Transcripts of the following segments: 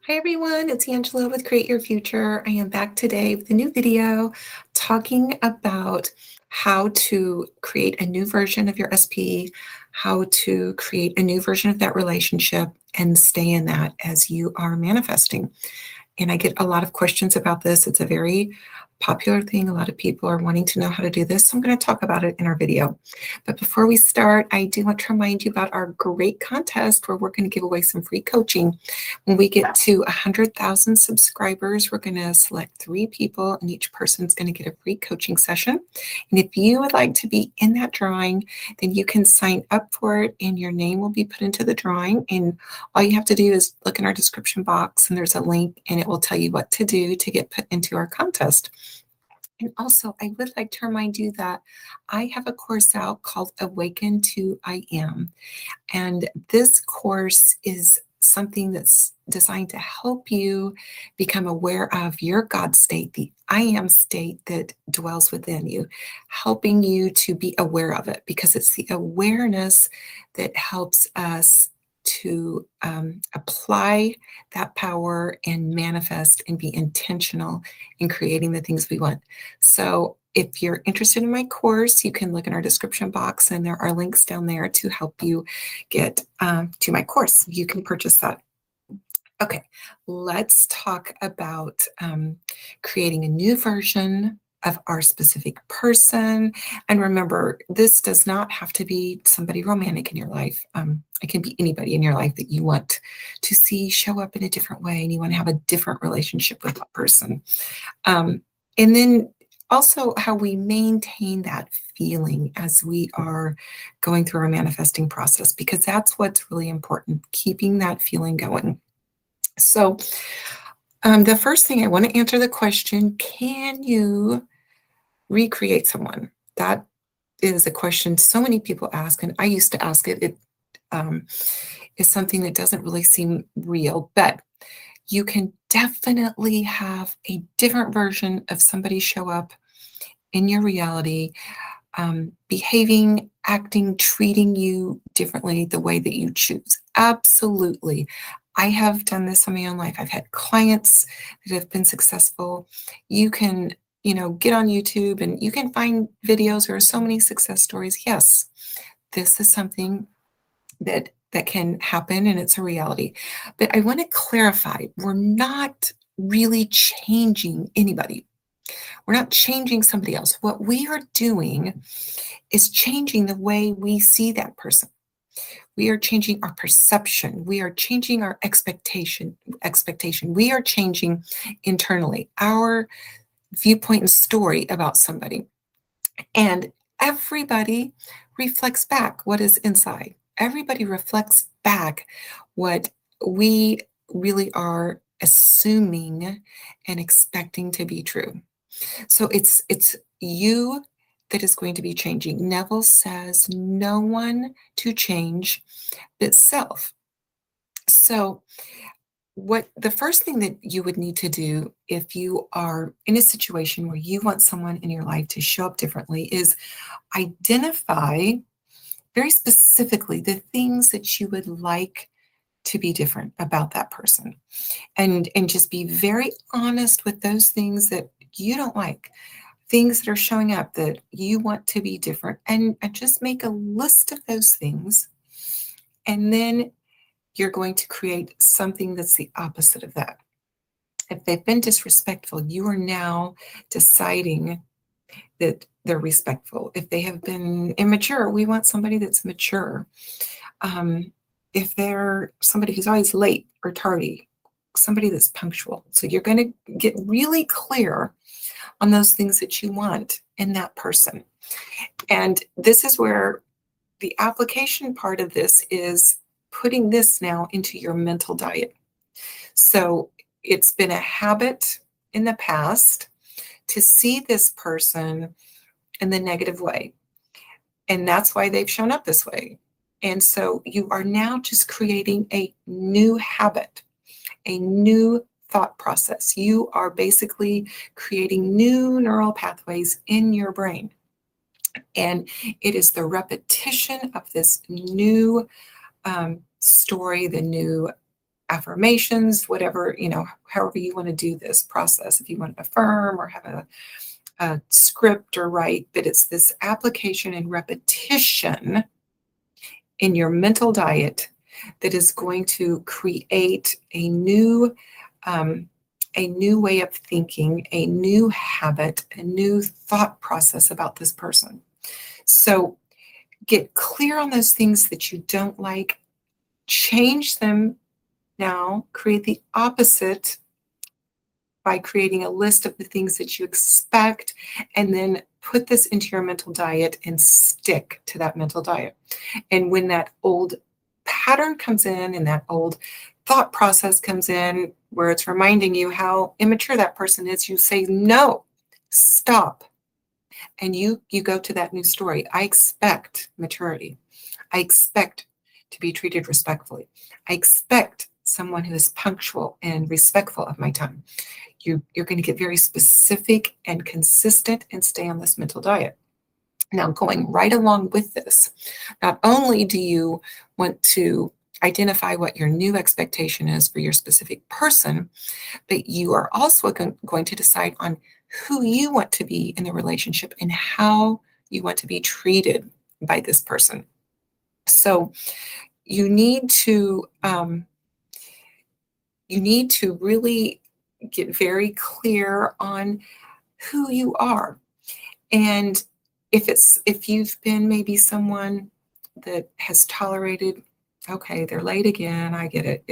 Hi everyone, it's Angela with Create Your Future. I am back today with a new video talking about how to create a new version of your SP, how to create a new version of that relationship and stay in that as you are manifesting. And I get a lot of questions about this. It's a very popular thing. A lot of people are wanting to know how to do this. So I'm going to talk about it in our video. But before we start, I do want to remind you about our great contest where we're going to give away some free coaching. When we get to 100,000 subscribers, we're going to select 3 people and each person's going to get a free coaching session. And if you would like to be in that drawing, then you can sign up for it and your name will be put into the drawing. And all you have to do is look in our description box and there's a link and it will tell you what to do to get put into our contest. And also, I would like to remind you that I have a course out called Awaken to I Am. And this course is something that's designed to help you become aware of your God state, the I am state that dwells within you, helping you to be aware of it because it's the awareness that helps us to apply that power and manifest and be intentional in creating the things we want. So if you're interested in my course, you can look in our description box and there are links down there to help you get to my course. You can purchase that. Okay, let's talk about creating a new version of our specific person. And remember, this does not have to be somebody romantic in your life. It can be anybody in your life that you want to see show up in a different way and you want to have a different relationship with that person. And then also how we maintain that feeling as we are going through our manifesting process, because that's what's really important, keeping that feeling going. So the first thing I want to answer the question, can you recreate someone? That is a question so many people ask, and I used to ask it. It is something that doesn't really seem real, but you can definitely have a different version of somebody show up in your reality, behaving, acting, treating you differently the way that you choose. Absolutely. I have done this in my own life. I've had clients that have been successful. You can, get on YouTube and you can find videos. There are so many success stories. Yes, this is something that can happen and it's a reality. But I want to clarify, we're not really changing anybody. We're not changing somebody else. What we are doing is changing the way we see that person. We are changing our perception. We are changing our expectation. We are changing internally our viewpoint and story about somebody. And everybody reflects back what is inside. Everybody reflects back what we really are assuming and expecting to be true. So it's you that is going to be changing. Neville says no one to change but self. So what the first thing that you would need to do if you are in a situation where you want someone in your life to show up differently is identify very specifically the things that you would like to be different about that person, and just be very honest with those things that you don't like, things that are showing up that you want to be different, and just make a list of those things. And then you're going to create something that's the opposite of that. If they've been disrespectful, you are now deciding that they're respectful. If they have been immature, we want somebody that's mature. If they're somebody who's always late or tardy, somebody that's punctual. So you're going to get really clear on those things that you want in that person. And this is where the application part of this is putting this now into your mental diet. So it's been a habit in the past to see this person in the negative way. And that's why they've shown up this way. And so you are now just creating a new habit, a new thought process. You are basically creating new neural pathways in your brain. And it is the repetition of this new story, the new affirmations, whatever, however you want to do this process, if you want to affirm or have a script or write, but it's this application and repetition in your mental diet that is going to create a new way of thinking, a new habit, a new thought process about this person. So get clear on those things that you don't like, change them now, create the opposite by creating a list of the things that you expect, and then put this into your mental diet and stick to that mental diet. And when that old pattern comes in and that old thought process comes in where it's reminding you how immature that person is, you say, no, stop. And you go to that new story. I expect maturity. I expect to be treated respectfully. I expect someone who is punctual and respectful of my time. You're going to get very specific and consistent and stay on this mental diet. Now, going right along with this, not only do you want to identify what your new expectation is for your specific person, but you are also going to decide on who you want to be in the relationship and how you want to be treated by this person. So you need to really get very clear on who you are. And if you've been maybe someone that has tolerated, okay, they're late again, I get it.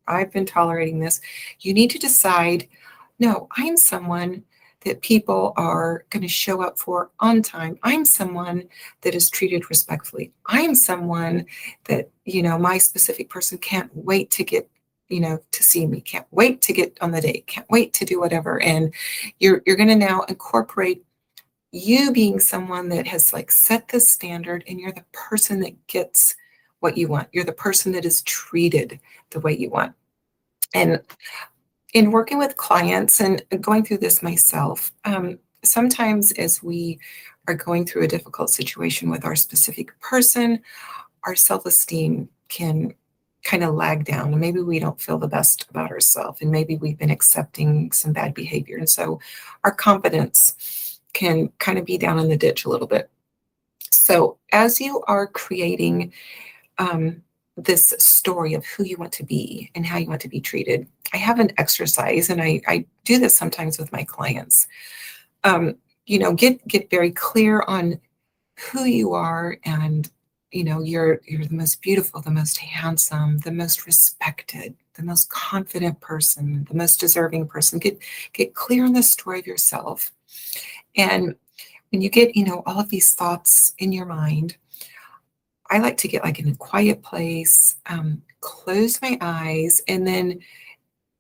I've been tolerating this. You need to decide, no, I'm someone that people are going to show up for on time. I'm someone that is treated respectfully. I'm someone that, my specific person can't wait to get, to see me, can't wait to get on the date, can't wait to do whatever. And you're going to now incorporate you being someone that has set the standard, and you're the person that gets what you want. You're the person that is treated the way you want. And in working with clients and going through this myself, sometimes as we are going through a difficult situation with our specific person, our self-esteem can kind of lag down, and maybe we don't feel the best about ourselves, and maybe we've been accepting some bad behavior. And so our confidence can kind of be down in the ditch a little bit. So as you are creating this story of who you want to be and how you want to be treated, I have an exercise, and I do this sometimes with my clients. Get very clear on who you are, and you're the most beautiful, the most handsome, the most respected, the most confident person, the most deserving person. Get clear on the story of yourself. And when you get, all of these thoughts in your mind, I like to get in a quiet place, close my eyes, and then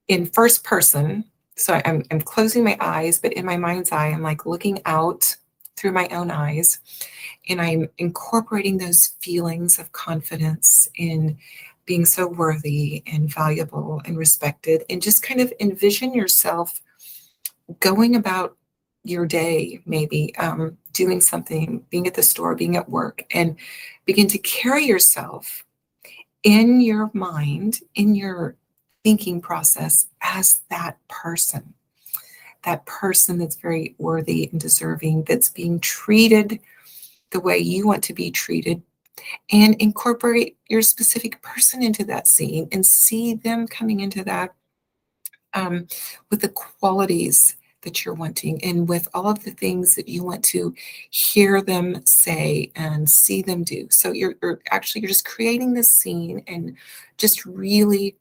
in first person, so I'm closing my eyes, but in my mind's eye, I'm looking out through my own eyes, and I'm incorporating those feelings of confidence in being so worthy and valuable and respected, and just kind of envision yourself going about your day, maybe doing something, being at the store, being at work, and begin to carry yourself in your mind, in your thinking process, as that person that's very worthy and deserving, that's being treated the way you want to be treated, and incorporate your specific person into that scene and see them coming into that with the qualities that you're wanting, and with all of the things that you want to hear them say and see them do. So you're just creating this scene and just really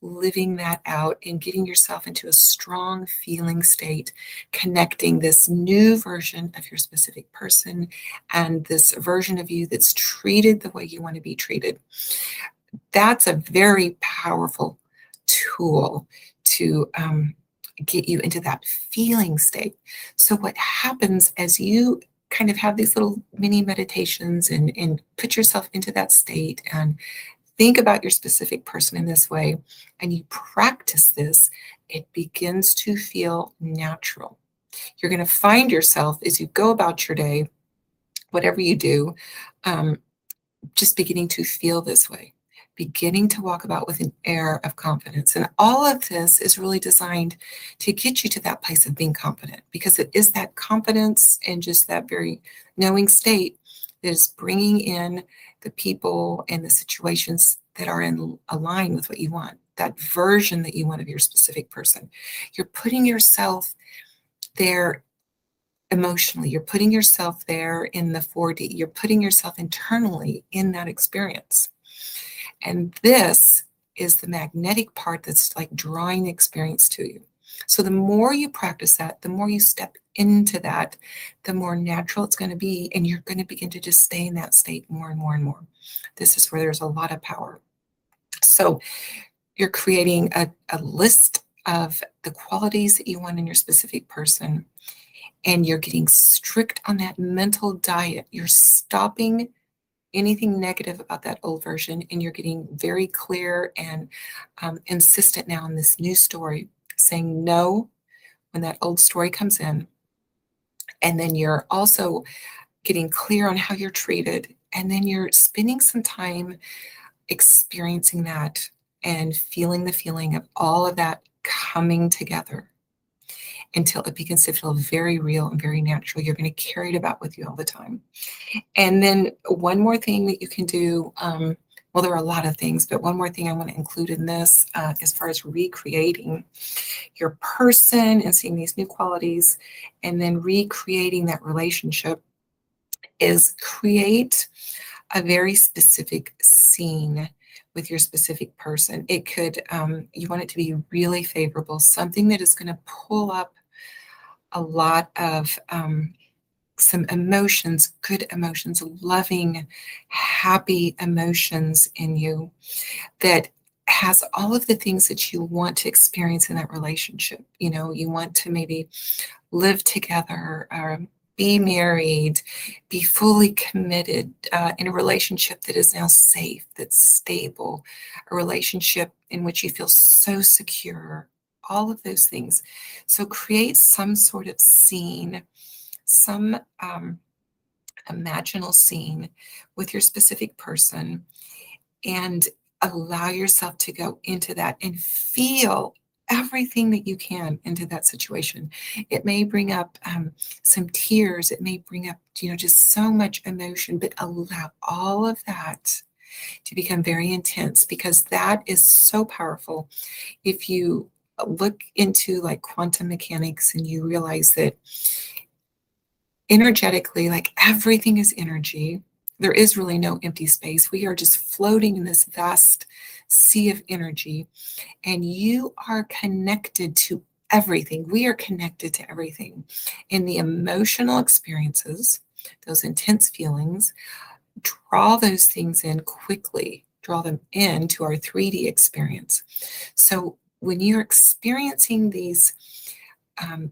living that out and getting yourself into a strong feeling state, connecting this new version of your specific person and this version of you that's treated the way you want to be treated. That's a very powerful tool to get you into that feeling state. So what happens as you kind of have these little mini meditations and put yourself into that state and think about your specific person in this way, and you practice this, it begins to feel natural. You're going to find yourself as you go about your day, whatever you do, just beginning to feel this way, beginning to walk about with an air of confidence. And all of this is really designed to get you to that place of being confident, because it is that confidence and just that very knowing state that is bringing in the people and the situations that are in align with what you want, that version that you want of your specific person. You're putting yourself there emotionally. You're putting yourself there in the 4D. You're putting yourself internally in that experience. And this is the magnetic part that's like drawing the experience to you. So the more you practice that, the more you step into that, the more natural it's going to be. And you're going to begin to just stay in that state more and more and more. This is where there's a lot of power. So you're creating a list of the qualities that you want in your specific person, and you're getting strict on that mental diet. You're stopping anything negative about that old version, and you're getting very clear and insistent now in this new story, saying no when that old story comes in. And then you're also getting clear on how you're treated, and then you're spending some time experiencing that and feeling the feeling of all of that coming together until it begins to feel very real and very natural. You're going to carry it about with you all the time. And then one more thing that you can do, well, there are a lot of things, but one more thing I want to include in this, as far as recreating your person and seeing these new qualities, and then recreating that relationship, is create a very specific scene with your specific person. It could, you want it to be really favorable, something that is going to pull up a lot of some emotions, good emotions, loving, happy emotions in you, that has all of the things that you want to experience in that relationship. You know, you want to maybe live together, be married, be fully committed in a relationship that is now safe, that's stable, a relationship in which you feel so secure, all of those things. So create some sort of scene, some imaginal scene with your specific person, and allow yourself to go into that and feel everything that you can into that situation. It may bring up some tears. It may bring up, just so much emotion, but allow all of that to become very intense, because that is so powerful. If you look into like quantum mechanics and you realize that energetically, like everything is energy. There is really no empty space. We are just floating in this vast sea of energy, and you are connected to everything. We are connected to everything. And the emotional experiences, those intense feelings, draw those things in quickly, draw them into our 3D experience. So when you're experiencing these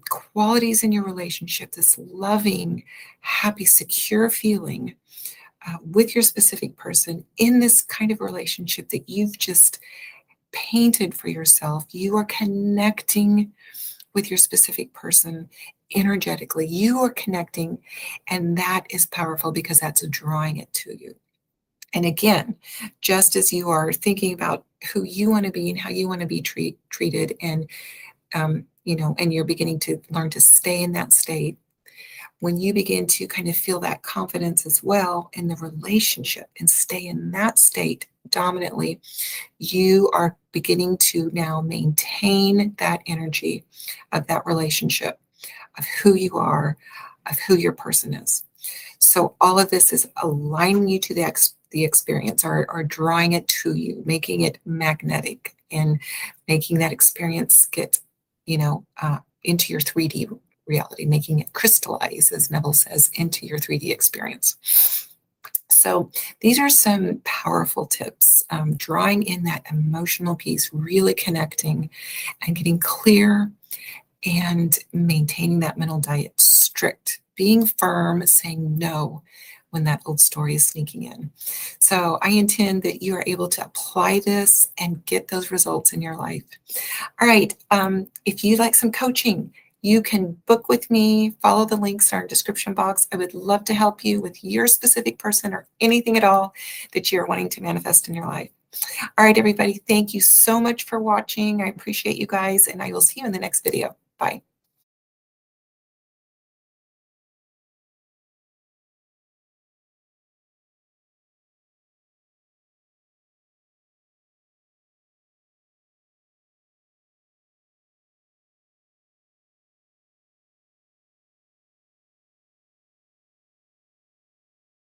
qualities in your relationship, this loving, happy, secure feeling with your specific person in this kind of relationship that you've just painted for yourself, you are connecting with your specific person energetically. You are connecting, and that is powerful because that's drawing it to you. And again, just as you are thinking about who you want to be and how you want to be treated, and and you're beginning to learn to stay in that state, when you begin to kind of feel that confidence as well in the relationship and stay in that state dominantly, you are beginning to now maintain that energy of that relationship, of who you are, of who your person is. So all of this is aligning you to the experience, or drawing it to you, making it magnetic, and making that experience get into your 3D reality, making it crystallize, as Neville says, into your 3D experience. So these are some powerful tips, drawing in that emotional piece, really connecting and getting clear, and maintaining that mental diet, strict, being firm, saying no when that old story is sneaking in. So I intend that you are able to apply this and get those results in your life. All right, if you'd like some coaching, you can book with me, follow the links in our description box. I would love to help you with your specific person or anything at all that you're wanting to manifest in your life. All right, everybody, thank you so much for watching. I appreciate you guys, and I will see you in the next video. Bye.